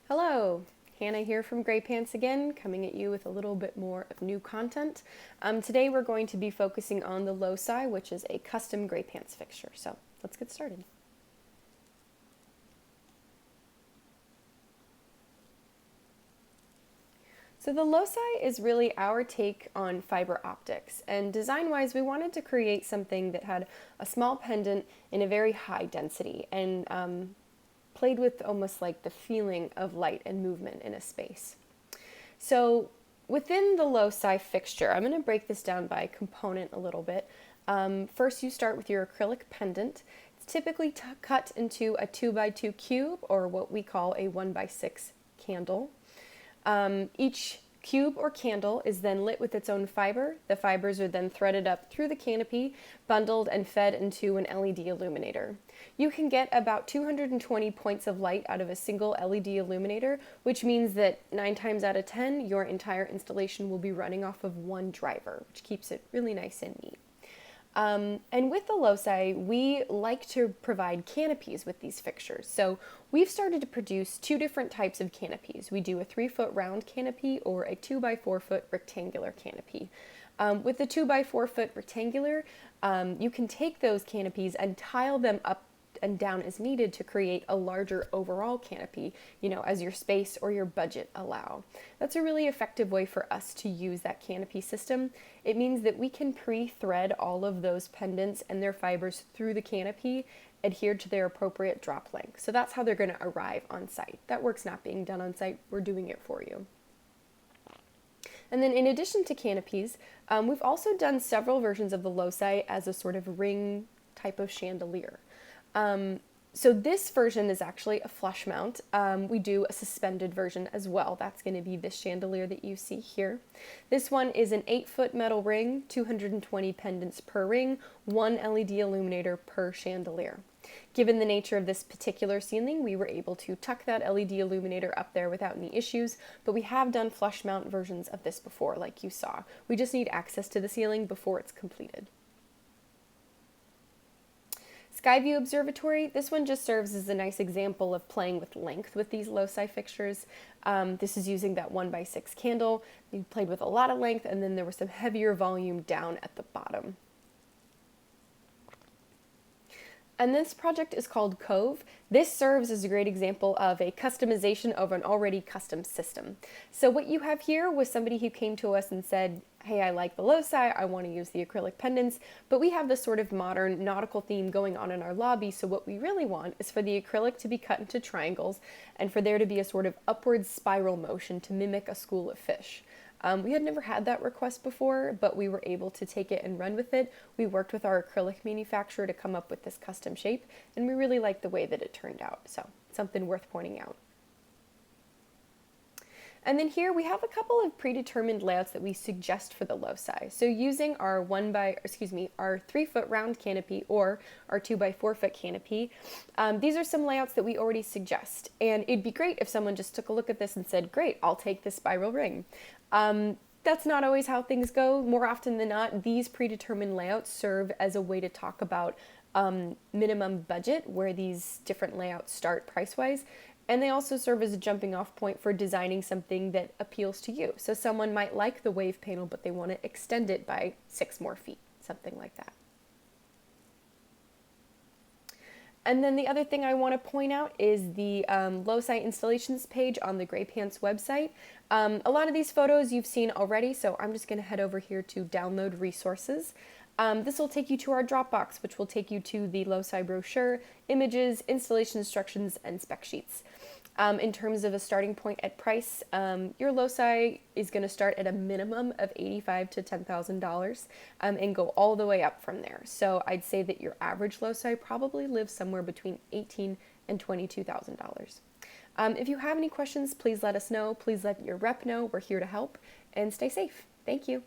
Hello, Hannah here from Graypants again, coming at you with a little bit more of new content. Today we're going to be focusing on the Loci, which is a custom Graypants fixture. So let's get started. So the Loci is really our take on fiber optics, and design-wise, we wanted to create something that had a small pendant in a very high density and played with almost like the feeling of light and movement in a space. So within the Loci fixture, I'm going to break this down by component a little bit. First, you start with your acrylic pendant. It's typically cut into a 2x2 cube, or what we call a 1x6 candle. Each cube or candle is then lit with its own fiber. The fibers are then threaded up through the canopy, bundled, and fed into an LED illuminator. You can get about 220 points of light out of a single LED illuminator, which means that 9 times out of 10, your entire installation will be running off of one driver, which keeps it really nice and neat. And with the Loci, we like to provide canopies with these fixtures. So we've started to produce 2 different types of canopies. We do a 3-foot round canopy or a 2x4-foot rectangular canopy. With the 2x4-foot rectangular, you can take those canopies and tile them up and down as needed to create a larger overall canopy, as your space or your budget allow. That's a really effective way for us to use that canopy system. It means that we can pre-thread all of those pendants and their fibers through the canopy, adhered to their appropriate drop length. So that's how they're going to arrive on site. That work's not being done on site, we're doing it for you. And then in addition to canopies, we've also done several versions of the Loci as a sort of ring type of chandelier. So this version is actually a flush mount. We do a suspended version as well. That's going to be this chandelier that you see here. This one is an 8-foot metal ring, 220 pendants per ring, 1 LED illuminator per chandelier. Given the nature of this particular ceiling, we were able to tuck that LED illuminator up there without any issues, but we have done flush mount versions of this before, like you saw. We just need access to the ceiling before it's completed. Skyview Observatory, this one just serves as a nice example of playing with length with these Loci fixtures. This is using that 1x6 candle. We played with a lot of length, and then there was some heavier volume down at the bottom. And this project is called Cove. This serves as a great example of a customization of an already custom system. So what you have here was somebody who came to us and said, hey, I like the Loci, I want to use the acrylic pendants, but we have this sort of modern nautical theme going on in our lobby, so what we really want is for the acrylic to be cut into triangles and for there to be a sort of upward spiral motion to mimic a school of fish. We had never had that request before, but we were able to take it and run with it. We worked with our acrylic manufacturer to come up with this custom shape, and we really liked the way that it turned out, so something worth pointing out. And then here we have a couple of predetermined layouts that we suggest for the Loci. So using our 3-foot round canopy or our 2x4-foot canopy, these are some layouts that we already suggest. And it'd be great if someone just took a look at this and said, great, I'll take this spiral ring. That's not always how things go. More often than not, these predetermined layouts serve as a way to talk about minimum budget, where these different layouts start price-wise. And they also serve as a jumping off point for designing something that appeals to you. So someone might like the wave panel, but they want to extend it by 6 more feet, something like that. And then the other thing I want to point out is the Loci installations page on the Graypants website. A lot of these photos you've seen already, so I'm just going to head over here to download resources. This will take you to our Dropbox, which will take you to the Loci brochure, images, installation instructions, and spec sheets. In terms of a starting point at price, your Loci is going to start at a minimum of $85,000 to $10,000 and go all the way up from there. So I'd say that your average Loci probably lives somewhere between $18,000 and $22,000. If you have any questions, please let us know. Please let your rep know. We're here to help, and stay safe. Thank you.